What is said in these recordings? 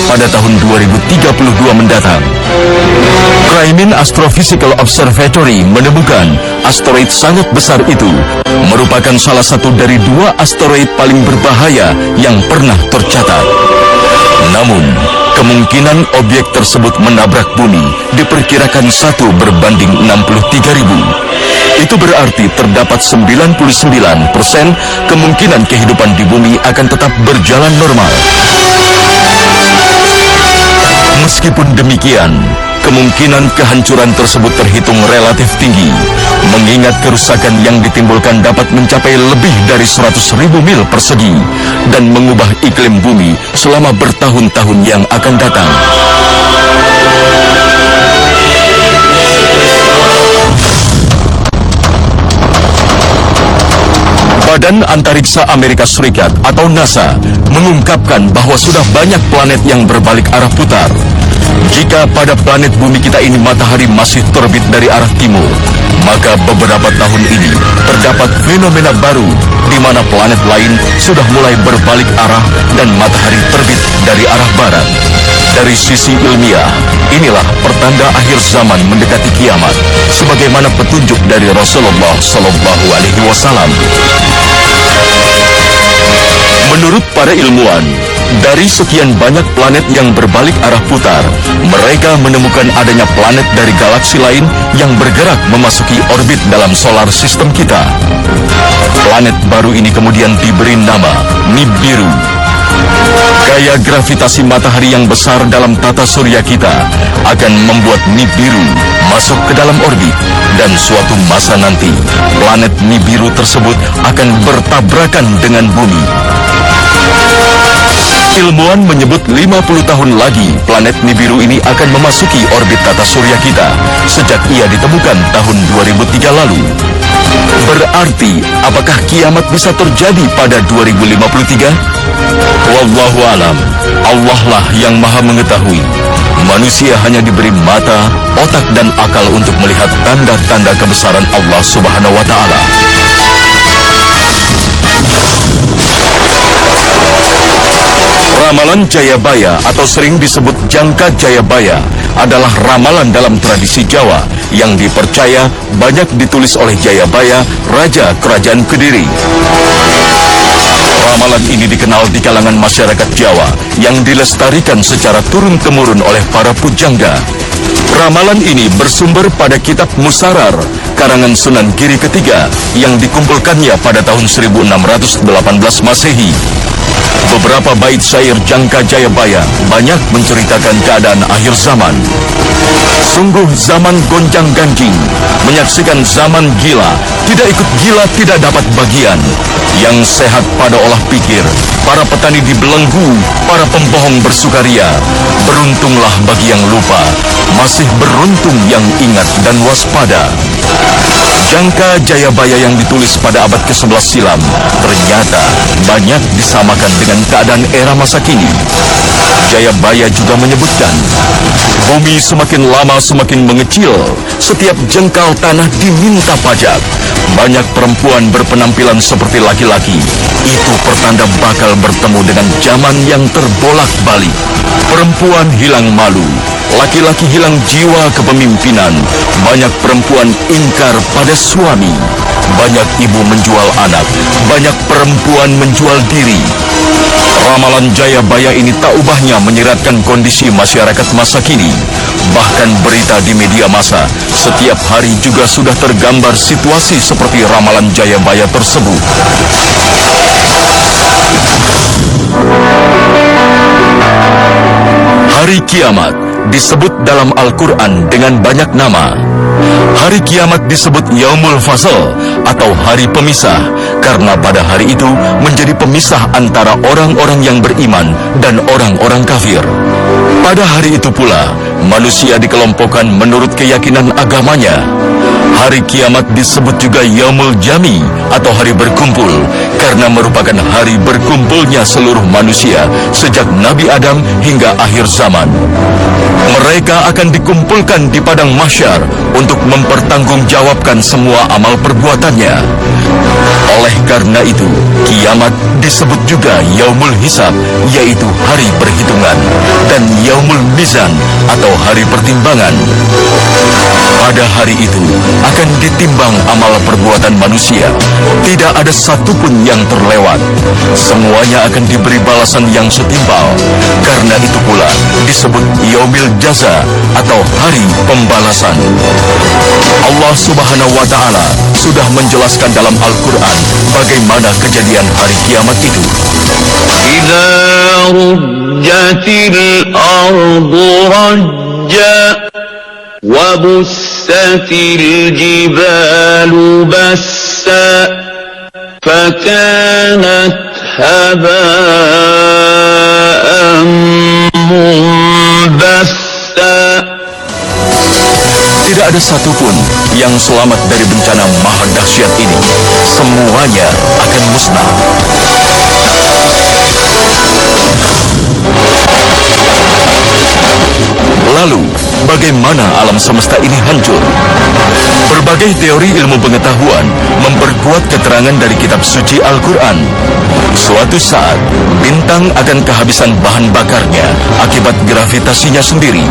pada tahun 2032 mendatang. Crymin Astrophysical Observatory menemukan asteroid sangat besar itu merupakan salah satu dari 2 asteroid paling berbahaya yang pernah tercatat. Namun, kemungkinan objek tersebut menabrak bumi diperkirakan 1 berbanding 63.000. Itu berarti terdapat 99% kemungkinan kehidupan di bumi akan tetap berjalan normal. Meskipun demikian, kemungkinan kehancuran tersebut terhitung relatif tinggi, mengingat kerusakan yang ditimbulkan dapat mencapai lebih dari 100.000 mil persegi dan mengubah iklim bumi selama bertahun-tahun yang akan datang. Badan Antariksa Amerika Serikat atau NASA mengungkapkan bahwa sudah banyak planet yang berbalik arah putar. Jika pada planet bumi kita ini matahari masih terbit dari arah timur, maka beberapa tahun ini terdapat fenomena baru di mana planet lain sudah mulai berbalik arah dan matahari terbit dari arah barat. Dari sisi ilmiah, inilah pertanda akhir zaman mendekati kiamat, sebagaimana petunjuk dari Rasulullah SAW. Menurut para ilmuwan, dari sekian banyak planet yang berbalik arah putar, mereka menemukan adanya planet dari galaksi lain yang bergerak memasuki orbit dalam solar system kita. Planet baru ini kemudian diberi nama Nibiru. Gaya gravitasi matahari yang besar dalam tata surya kita akan membuat Nibiru masuk ke dalam orbit, dan suatu masa nanti planet Nibiru tersebut akan bertabrakan dengan bumi. Ilmuwan menyebut 50 tahun lagi planet Nibiru ini akan memasuki orbit tata surya kita sejak ia ditemukan tahun 2003 lalu. Berarti, apakah kiamat bisa terjadi pada 2053? Wallahu alam, Allah lah yang maha mengetahui. Manusia hanya diberi mata, otak dan akal untuk melihat tanda-tanda kebesaran Allah Subhanahu wa Ta'ala. Ramalan Jayabaya atau sering disebut Jangka Jayabaya adalah ramalan dalam tradisi Jawa yang dipercaya banyak ditulis oleh Jayabaya, Raja Kerajaan Kediri. Ramalan ini dikenal di kalangan masyarakat Jawa yang dilestarikan secara turun-temurun oleh para pujangga. Ramalan ini bersumber pada kitab Musarar, karangan Sunan Giri ketiga yang dikumpulkannya pada tahun 1618 Masehi. Beberapa bait syair Jangka Jayabaya banyak menceritakan keadaan akhir zaman. Sungguh zaman gonjang-ganjing, menyaksikan zaman gila, tidak ikut gila tidak dapat bagian. Yang sehat pada olah pikir, para petani dibelenggu, para pembohong bersukaria. Beruntunglah bagi yang lupa, masih beruntung yang ingat dan waspada. Jangka Jayabaya yang ditulis pada abad ke-11 silam ternyata banyak disamakan dengan keadaan era masa kini. Jayabaya juga menyebutkan, bumi semakin lama semakin mengecil, setiap jengkal tanah diminta pajak. Banyak perempuan berpenampilan seperti laki-laki. Itu pertanda bakal bertemu dengan zaman yang terbolak-balik. Perempuan hilang malu, laki-laki hilang jiwa kepemimpinan. Banyak perempuan ingkar pada suami. Banyak ibu menjual anak, banyak perempuan menjual diri. Ramalan Jayabaya ini tak ubahnya menyiratkan kondisi masyarakat masa kini. Bahkan berita di media massa setiap hari juga sudah tergambar situasi seperti ramalan Jayabaya tersebut. Hari kiamat disebut dalam Al-Quran dengan banyak nama. Hari kiamat disebut Yaumul Fasl atau hari pemisah, karena pada hari itu menjadi pemisah antara orang-orang yang beriman dan orang-orang kafir. Pada hari itu pula, manusia dikelompokkan menurut keyakinan agamanya. Hari kiamat disebut juga Yaumul Jami atau hari berkumpul, karena merupakan hari berkumpulnya seluruh manusia sejak Nabi Adam hingga akhir zaman. Mereka akan dikumpulkan di padang mahsyar untuk mempertanggungjawabkan semua amal perbuatannya. Oleh karena itu, kiamat disebut juga Yaumul Hisab, yaitu hari perhitungan. Dan dan Yaumul Mizan atau hari pertimbangan. Pada hari itu akan ditimbang amal perbuatan manusia. Tidak ada satupun yang terlewat. Semuanya akan diberi balasan yang setimpal. Karena itu pula disebut Yaumil Jaza atau hari pembalasan. Allah Subhanahu wa Ta'ala sudah menjelaskan dalam Al-Quran bagaimana kejadian hari kiamat itu. Idza rujjatil ardu rajja wa bussatil jibalu bassa fakanat haba'an munbassa. Tidak ada satupun yang selamat dari bencana maha dahsyat ini. Semuanya akan musnah. Lalu, bagaimana alam semesta ini hancur? Berbagai teori ilmu pengetahuan memperkuat keterangan dari kitab suci Al-Quran. Suatu saat, bintang akan kehabisan bahan bakarnya akibat gravitasinya sendiri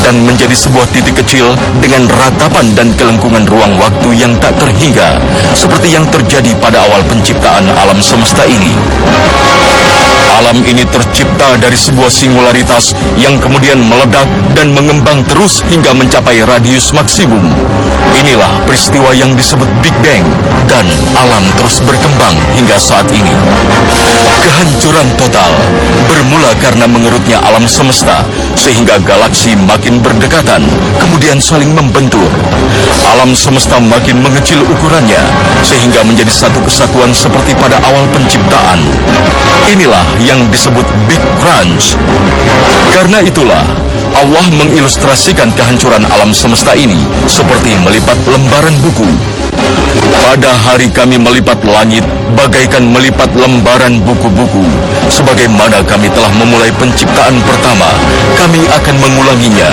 dan menjadi sebuah titik kecil dengan ratapan dan kelengkungan ruang waktu yang tak terhingga, seperti yang terjadi pada awal penciptaan alam semesta ini. Alam ini tercipta dari sebuah singularitas yang kemudian meledak dan mengembang terus hingga mencapai radius maksimum. Inilah peristiwa yang disebut Big Bang, dan alam terus berkembang hingga saat ini. Kehancuran total bermula karena mengerutnya alam semesta, sehingga galaksi makin berdekatan, kemudian saling membentur. Alam semesta makin mengecil ukurannya, sehingga menjadi satu kesatuan seperti pada awal penciptaan. Inilah yang disebut Big Crunch. Karena itulah Allah mengilustrasikan kehancuran alam semesta ini seperti melipat lembaran buku. Pada hari kami melipat langit bagaikan melipat lembaran buku-buku. Sebagaimana kami telah memulai penciptaan pertama, kami akan mengulanginya.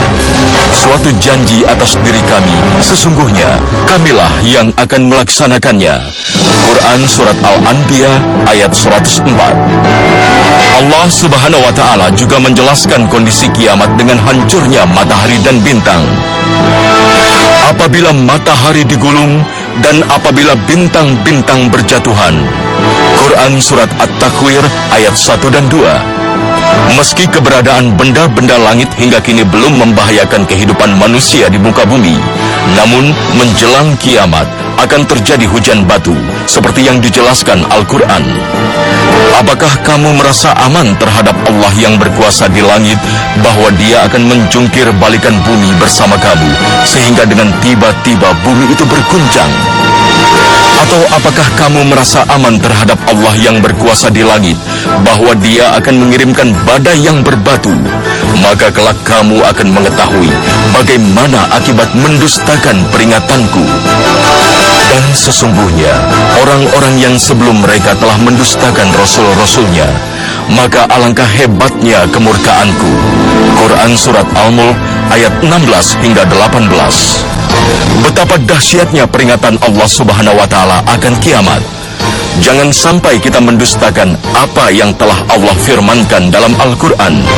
Suatu janji atas diri kami, sesungguhnya kamilah yang akan melaksanakannya. Quran Surat Al-Anbiya ayat 104. Allah Subhanahu wa Ta'ala juga menjelaskan kondisi kiamat dengan hancurnya matahari dan bintang. Apabila matahari digulung dan apabila bintang-bintang berjatuhan. Quran Surat At-Takwir ayat 1 dan 2. Meski keberadaan benda-benda langit hingga kini belum membahayakan kehidupan manusia di muka bumi, namun menjelang kiamat akan terjadi hujan batu seperti yang dijelaskan Al-Quran. Apakah kamu merasa aman terhadap Allah yang berkuasa di langit, bahwa Dia akan menjungkir balikan bumi bersama kamu sehingga dengan tiba-tiba bumi itu berguncang? Atau apakah kamu merasa aman terhadap Allah yang berkuasa di langit, bahwa Dia akan mengirimkan badai yang berbatu? Maka kelak kamu akan mengetahui bagaimana akibat mendustakan peringatanku. Dan sesungguhnya orang-orang yang sebelum mereka telah mendustakan rasul-rasulnya, maka alangkah hebatnya kemurkaanku. Quran Surat Al-Mulk ayat 16 hingga 18. Betapa dahsyatnya peringatan Allah Subhanahu wa Ta'ala akan kiamat. Jangan sampai kita mendustakan apa yang telah Allah firmankan dalam Al-Quran.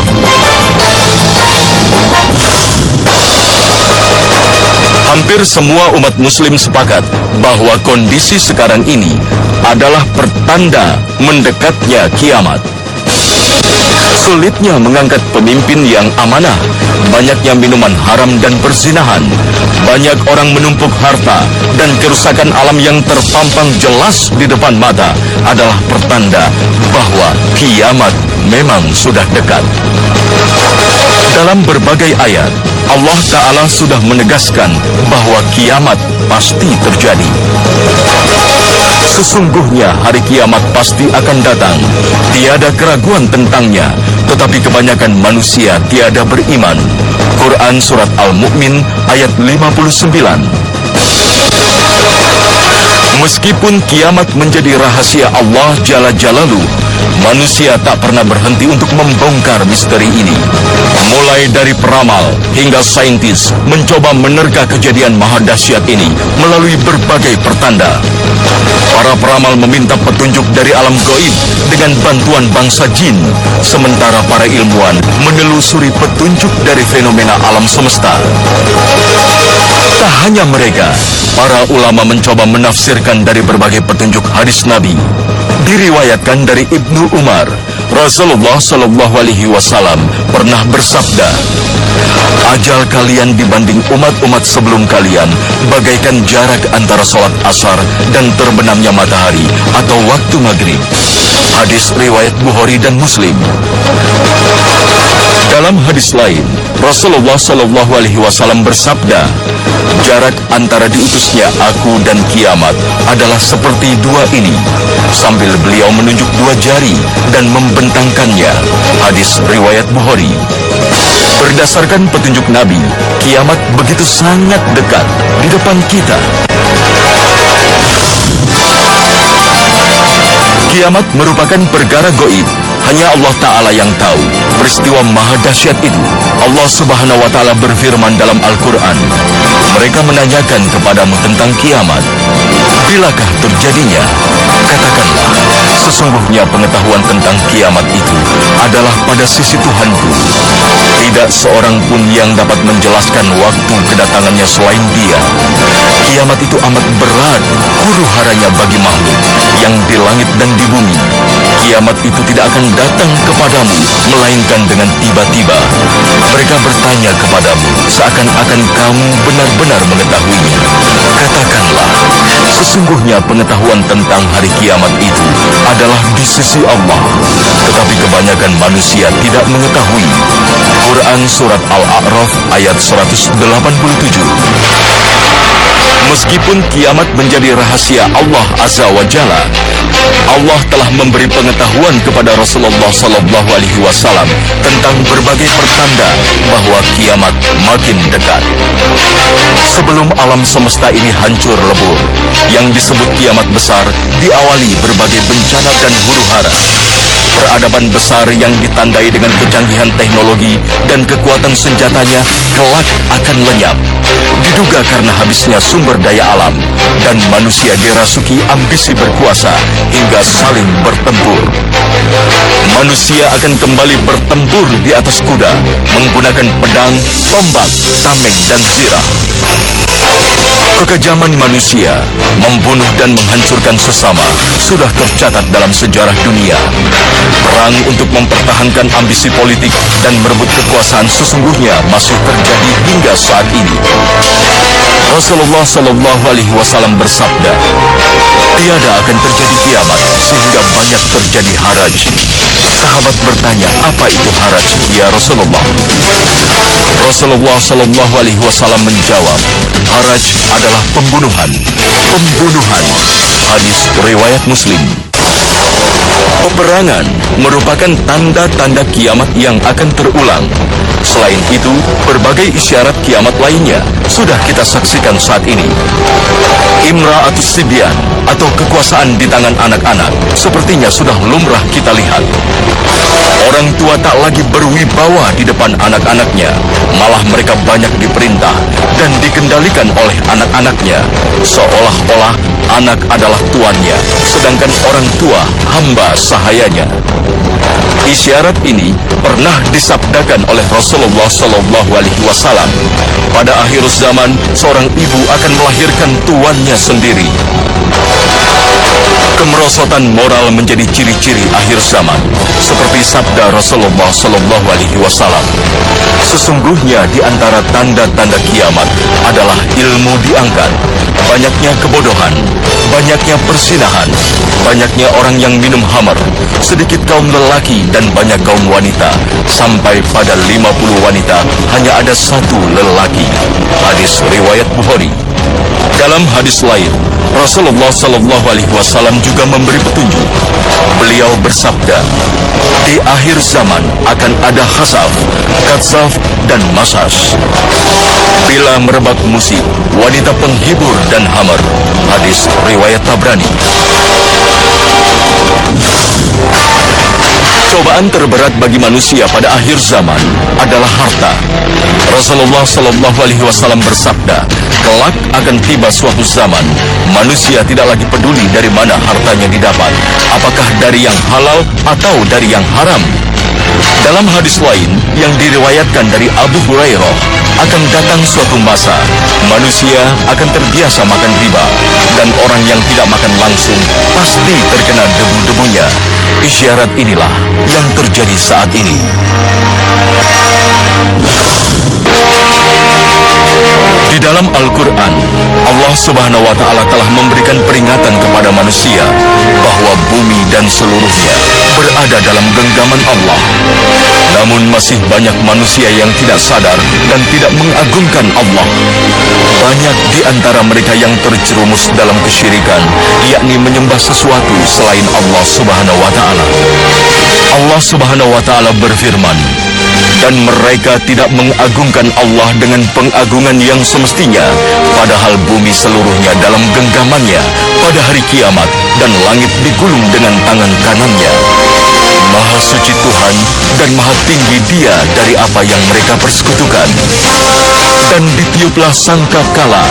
Hampir semua umat muslim sepakat bahwa kondisi sekarang ini adalah pertanda mendekatnya kiamat. Sulitnya mengangkat pemimpin yang amanah, banyaknya minuman haram dan perzinahan, banyak orang menumpuk harta, dan kerusakan alam yang terpampang jelas di depan mata adalah pertanda bahwa kiamat memang sudah dekat. Dalam berbagai ayat, Allah Ta'ala sudah menegaskan bahwa kiamat pasti terjadi. Sesungguhnya hari kiamat pasti akan datang. Tiada keraguan tentangnya, tetapi kebanyakan manusia tiada beriman. Quran Surat Al-Mu'min ayat 59. Meskipun kiamat menjadi rahasia Allah Jalla Jalaluh, manusia tak pernah berhenti untuk membongkar misteri ini. Mulai dari peramal hingga saintis mencoba menerka kejadian maha dahsyat ini melalui berbagai pertanda. Para peramal meminta petunjuk dari alam gaib dengan bantuan bangsa jin, sementara para ilmuwan menelusuri petunjuk dari fenomena alam semesta. Tak hanya mereka, para ulama mencoba menafsirkan dari berbagai petunjuk hadis Nabi. Diriwayatkan dari Ibnu Umar, Rasulullah Shallallahu Alaihi Wasallam pernah bersabda, ajal kalian dibanding umat-umat sebelum kalian bagaikan jarak antara sholat asar dan terbenamnya matahari atau waktu maghrib. Hadis riwayat Bukhari dan Muslim. Dalam hadis lain, Rasulullah Shallallahu Alaihi Wasallam bersabda, jarak antara diutusnya aku dan kiamat adalah seperti dua ini, sambil beliau menunjuk dua jari dan membentangkannya. Hadis riwayat Bukhari. Berdasarkan petunjuk Nabi, kiamat begitu sangat dekat di depan kita. Kiamat merupakan perkara gaib. Hanya Allah Ta'ala yang tahu peristiwa maha dahsyat itu. Allah Subhanahu wa Ta'ala berfirman dalam Al-Quran, mereka menanyakan kepadamu tentang kiamat. Bilakah terjadinya? Katakanlah, sesungguhnya pengetahuan tentang kiamat itu adalah pada sisi Tuhanku. Tidak seorang pun yang dapat menjelaskan waktu kedatangannya selain Dia. Kiamat itu amat berat, huru-haranya bagi makhluk yang di langit dan di bumi. Kiamat itu tidak akan datang kepadamu, melainkan dengan tiba-tiba. Mereka bertanya kepadamu, seakan-akan kamu benar-benar mengetahuinya. Katakanlah, sesungguhnya pengetahuan tentang hari kiamat itu adalah di sisi Allah, tetapi kebanyakan manusia tidak mengetahui. Quran Surat Al-A'raf ayat 187. Meskipun kiamat menjadi rahasia Allah Azza wa Jalla, Allah telah memberi pengetahuan kepada Rasulullah Sallallahu Alaihi Wasallam tentang berbagai pertanda bahwa kiamat makin dekat. Sebelum alam semesta ini hancur lebur, yang disebut kiamat besar diawali berbagai bencana dan huru-hara. Peradaban besar yang ditandai dengan kecanggihan teknologi dan kekuatan senjatanya kelak akan lenyap. Diduga karena habisnya sumber daya alam dan manusia dirasuki ambisi berkuasa hingga saling bertempur. Manusia akan kembali bertempur di atas kuda menggunakan pedang, tombak, tameng, dan zirah. Kekejaman manusia membunuh dan menghancurkan sesama sudah tercatat dalam sejarah dunia. Perang untuk mempertahankan ambisi politik dan merebut kekuasaan sesungguhnya masih terjadi hingga saat ini. Rasulullah Sallallahu Alaihi Wasallam bersabda, tiada akan terjadi kiamat sehingga banyak terjadi haraj. Sahabat bertanya, apa itu haraj, ya Rasulullah? Rasulullah Sallallahu Alaihi Wasallam menjawab, haraj adalah pembunuhan. Pembunuhan. Hadis riwayat Muslim. Peperangan merupakan tanda-tanda kiamat yang akan terulang. Selain itu, berbagai isyarat kiamat lainnya sudah kita saksikan saat ini. Imra'atus Sibyan atau kekuasaan di tangan anak-anak sepertinya sudah lumrah kita lihat. Orang tua tak lagi berwibawa di depan anak-anaknya, malah mereka banyak diperintah dan dikendalikan oleh anak-anaknya, seolah-olah anak adalah tuannya, sedangkan orang tua hamba sahayanya. Isyarat ini pernah disabdakan oleh Rasulullah Sallallahu Alaihi Wasallam. Pada akhir zaman, seorang ibu akan melahirkan tuannya sendiri. Kemerosotan moral menjadi ciri-ciri akhir zaman, seperti sabda Rasulullah Sallallahu Alaihi Wasallam. Sesungguhnya di antara tanda-tanda kiamat adalah ilmu diangkat, banyaknya kebodohan, banyaknya persinahan, banyaknya orang yang minum khamar, sedikit kaum lelaki dan banyak kaum wanita, sampai pada 50 wanita hanya ada satu lelaki. Hadis riwayat Bukhari. Dalam hadis lain, Rasulullah Sallallahu Alaihi Wasallam juga memberi petunjuk. Beliau bersabda, di akhir zaman akan ada khasaf, katsaf, dan masas. Bila merebak musik, wanita penghibur dan hammer. Hadis riwayat Tabrani. Cobaan terberat bagi manusia pada akhir zaman adalah harta. Rasulullah Shallallahu Alaihi Wasallam bersabda, kelak akan tiba suatu zaman, manusia tidak lagi peduli dari mana hartanya didapat, apakah dari yang halal atau dari yang haram. Dalam hadis lain yang diriwayatkan dari Abu Hurairah, akan datang suatu masa manusia akan terbiasa makan riba, dan orang yang tidak makan langsung pasti terkena debu-debunya. Isyarat inilah yang terjadi saat ini. Di dalam Al-Quran, Allah Subhanahu wa Ta'ala telah memberikan peringatan kepada manusia bahwa bumi dan seluruhnya berada dalam genggaman Allah. Namun masih banyak manusia yang tidak sadar dan tidak mengagungkan Allah. Banyak di antara mereka yang terjerumus dalam kesyirikan, yakni menyembah sesuatu selain Allah Subhanahu wa Ta'ala. Allah Subhanahu wa Ta'ala berfirman, dan mereka tidak mengagungkan Allah dengan pengagungan yang semestinya, padahal bumi seluruhnya dalam genggamannya pada hari kiamat, dan langit digulung dengan tangan kanannya. Maha suci Tuhan dan maha tinggi Dia dari apa yang mereka persekutukan. Dan ditiuplah sangkakala,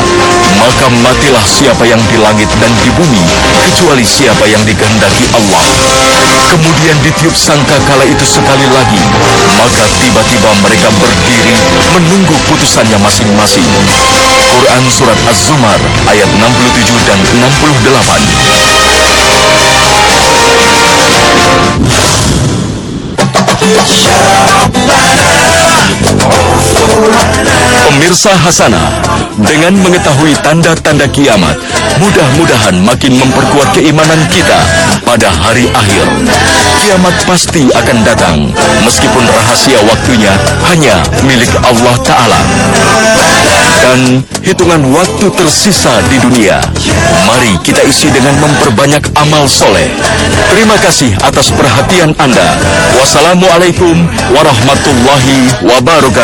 maka matilah siapa yang di langit dan di bumi, kecuali siapa yang dikehendaki Allah. Kemudian ditiup sangkakala itu sekali lagi, maka tiba-tiba mereka berdiri menunggu putusannya masing-masing. Quran Surat Az-Zumar ayat 67 dan 68. Pemirsa Hasanah, dengan mengetahui tanda-tanda kiamat, mudah-mudahan makin memperkuat keimanan kita pada hari akhir. Kiamat pasti akan datang, meskipun rahasia waktunya hanya milik Allah Ta'ala. Dan hitungan waktu tersisa di dunia, mari kita isi dengan memperbanyak amal soleh. Terima kasih atas perhatian Anda. Wassalamualaikum warahmatullahi wabarakatuh.